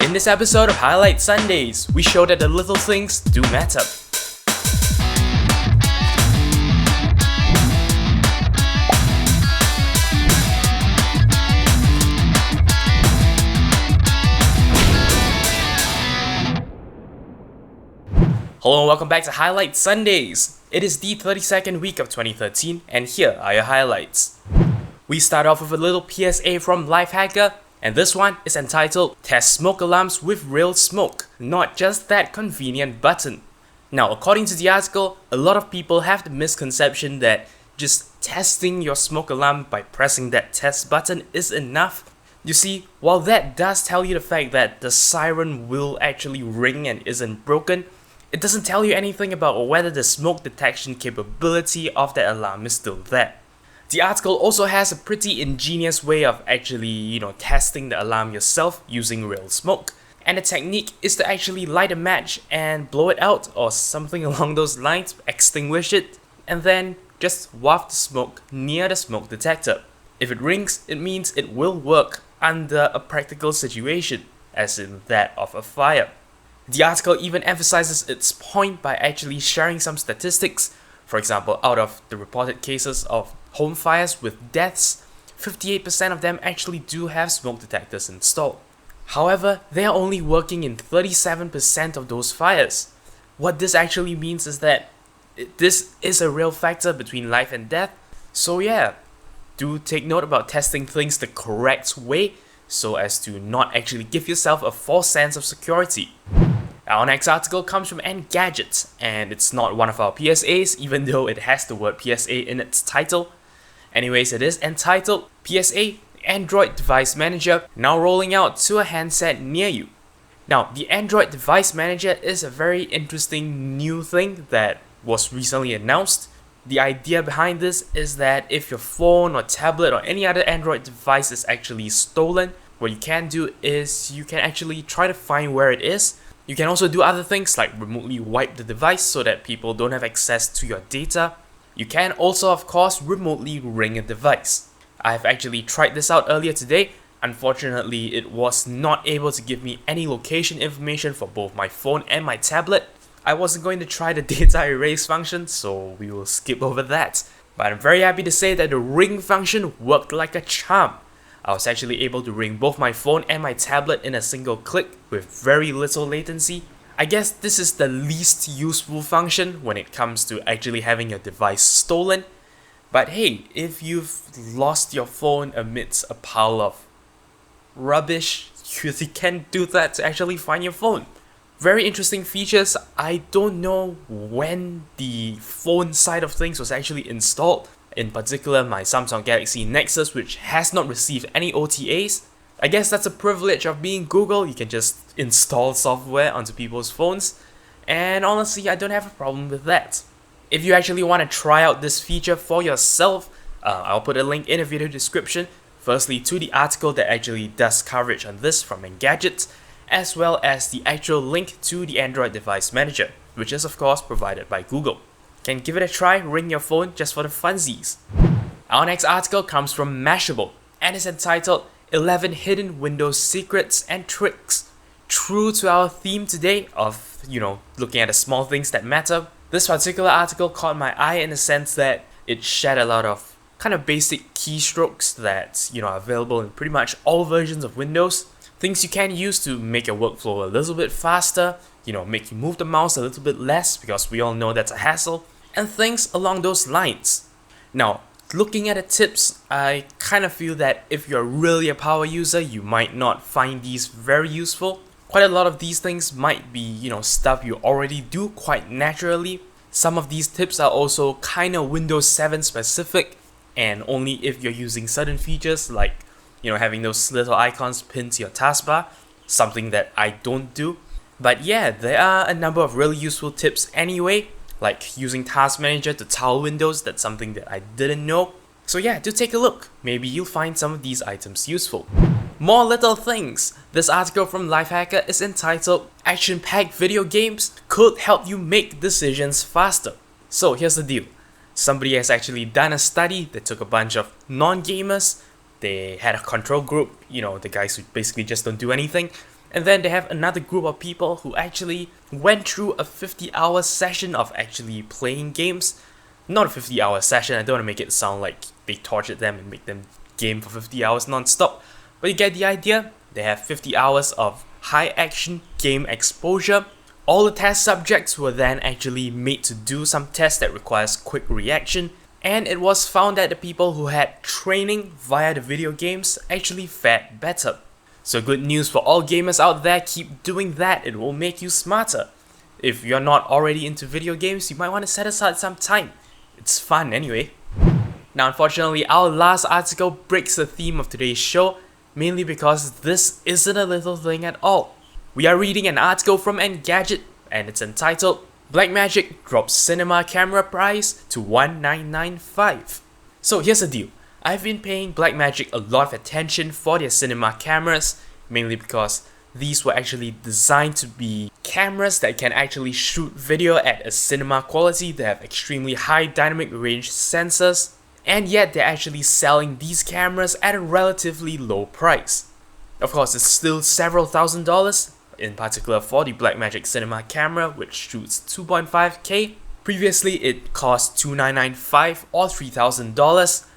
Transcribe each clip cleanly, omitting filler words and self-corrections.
In this episode of Highlight Sundays, we show that the little things do matter. Hello and welcome back to Highlight Sundays. It is the 32nd week of 2013 and here are your highlights. We start off with a little PSA from Lifehacker, and this one is entitled Test Smoke Alarms with Real Smoke, not just that convenient button. Now, according to the article, a lot of people have the misconception that just testing your smoke alarm by pressing that test button is enough. You see, while that does tell you the fact that the siren will actually ring and isn't broken, it doesn't tell you anything about whether the smoke detection capability of that alarm is still there. The article also has a pretty ingenious way of actually, testing the alarm yourself using real smoke. And the technique is to actually light a match and blow it out or something along those lines, extinguish it, and then just waft the smoke near the smoke detector. If it rings, it means it will work under a practical situation, as in that of a fire. The article even emphasizes its point by actually sharing some statistics. For example, out of the reported cases of home fires with deaths, 58% of them actually do have smoke detectors installed. However, they are only working in 37% of those fires. What this actually means is that this is a real factor between life and death. So yeah, do take note about testing things the correct way so as to not actually give yourself a false sense of security. Our next article comes from Engadget, and it's not one of our PSAs, even though it has the word PSA in its title. Anyways, it is entitled PSA Android Device Manager now rolling out to a handset near you. Now, the Android Device Manager is a very interesting new thing that was recently announced. The idea behind this is that if your phone or tablet or any other Android device is actually stolen, what you can do is you can actually try to find where it is. You can also do other things like remotely wipe the device so that people don't have access to your data. You can also, of course, remotely ring a device. I've actually tried this out earlier today. Unfortunately, it was not able to give me any location information for both my phone and my tablet. I wasn't going to try the data erase function, so we will skip over that. But I'm very happy to say that the ring function worked like a charm. I was actually able to ring both my phone and my tablet in a single click with very little latency. I guess this is the least useful function when it comes to actually having your device stolen. But hey, if you've lost your phone amidst a pile of rubbish, you can do that to actually find your phone. Very interesting features. I don't know when the phone side of things was actually installed. In particular, my Samsung Galaxy Nexus, which has not received any OTAs. I guess that's a privilege of being Google. You can just install software onto people's phones. And honestly, I don't have a problem with that. If you actually want to try out this feature for yourself, I'll put a link in the video description. Firstly, to the article that actually does coverage on this from Engadget, as well as the actual link to the Android Device Manager, which is of course provided by Google. Can give it a try, ring your phone just for the funsies. Our next article comes from Mashable and is entitled 11 Hidden Windows Secrets and Tricks. True to our theme today of, looking at the small things that matter, this particular article caught my eye in the sense that it shared a lot of kind of basic keystrokes that, are available in pretty much all versions of Windows. Things you can use to make your workflow a little bit faster, make you move the mouse a little bit less because we all know that's a hassle. And things along those lines. Now, looking at the tips, I kind of feel that if you're really a power user, you might not find these very useful. Quite a lot of these things might be, stuff you already do quite naturally. Some of these tips are also kind of Windows 7 specific, and only if you're using certain features like, having those little icons pinned to your taskbar, something that I don't do. But yeah, there are a number of really useful tips anyway. Like using Task Manager to tile windows, that's something that I didn't know. So yeah, do take a look. Maybe you'll find some of these items useful. More little things. This article from Lifehacker is entitled Action-Packed Video Games Could Help You Make Decisions Faster. So here's the deal. Somebody has actually done a study that took a bunch of non-gamers. They had a control group, the guys who basically just don't do anything. And then they have another group of people who actually went through a 50-hour session of actually playing games. Not a 50-hour session, I don't want to make it sound like they tortured them and make them game for 50 hours non-stop. But you get the idea. They have 50 hours of high-action game exposure. All the test subjects were then actually made to do some tests that requires quick reaction. And it was found that the people who had training via the video games actually fared better. So good news for all gamers out there, keep doing that, it will make you smarter. If you're not already into video games, you might want to set aside some time. It's fun anyway. Now unfortunately, our last article breaks the theme of today's show, mainly because this isn't a little thing at all. We are reading an article from Engadget, and it's entitled Blackmagic drops cinema camera price to $1995. So here's the deal. I've been paying Blackmagic a lot of attention for their cinema cameras, mainly because these were actually designed to be cameras that can actually shoot video at a cinema quality. They have extremely high dynamic range sensors, and yet they're actually selling these cameras at a relatively low price. Of course, it's still several $1,000s, in particular for the Blackmagic cinema camera, which shoots 2.5K. Previously, it cost $2,995 or $3,000,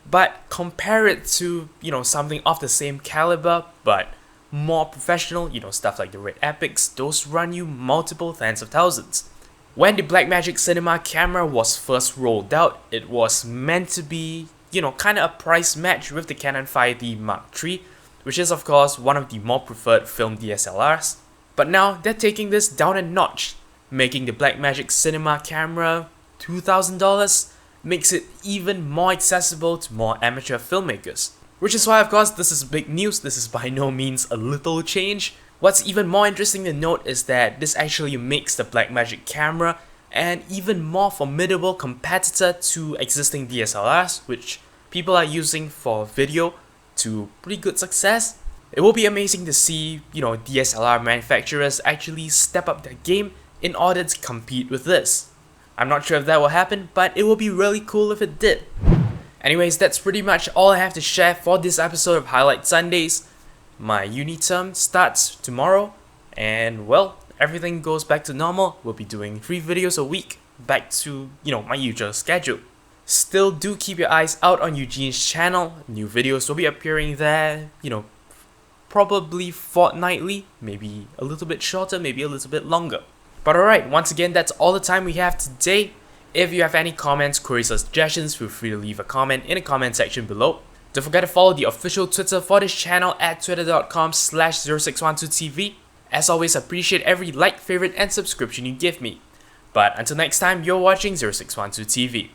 but compare it to, something of the same caliber, but more professional, stuff like the Red Epics, those run you multiple tens of thousands. When the Blackmagic cinema camera was first rolled out, it was meant to be, kind of a price match with the Canon 5D Mark III, which is of course one of the more preferred film DSLRs. But now they're taking this down a notch, making the Blackmagic cinema camera $2,000, makes it even more accessible to more amateur filmmakers. Which is why of course this is big news, this is by no means a little change. What's even more interesting to note is that this actually makes the Blackmagic camera an even more formidable competitor to existing DSLRs, which people are using for video to pretty good success. It will be amazing to see, DSLR manufacturers actually step up their game in order to compete with this. I'm not sure if that will happen, but it will be really cool if it did. Anyways, that's pretty much all I have to share for this episode of Highlight Sundays. My uni term starts tomorrow, and well, everything goes back to normal. We'll be doing 3 videos a week, back to, my usual schedule. Still do keep your eyes out on Eugene's channel. New videos will be appearing there, probably fortnightly, maybe a little bit shorter, maybe a little bit longer. But alright, once again, that's all the time we have today. If you have any comments, queries or suggestions, feel free to leave a comment in the comment section below. Don't forget to follow the official Twitter for this channel at twitter.com/0612tv. As always, I appreciate every like, favorite and subscription you give me. But until next time, you're watching 0612TV.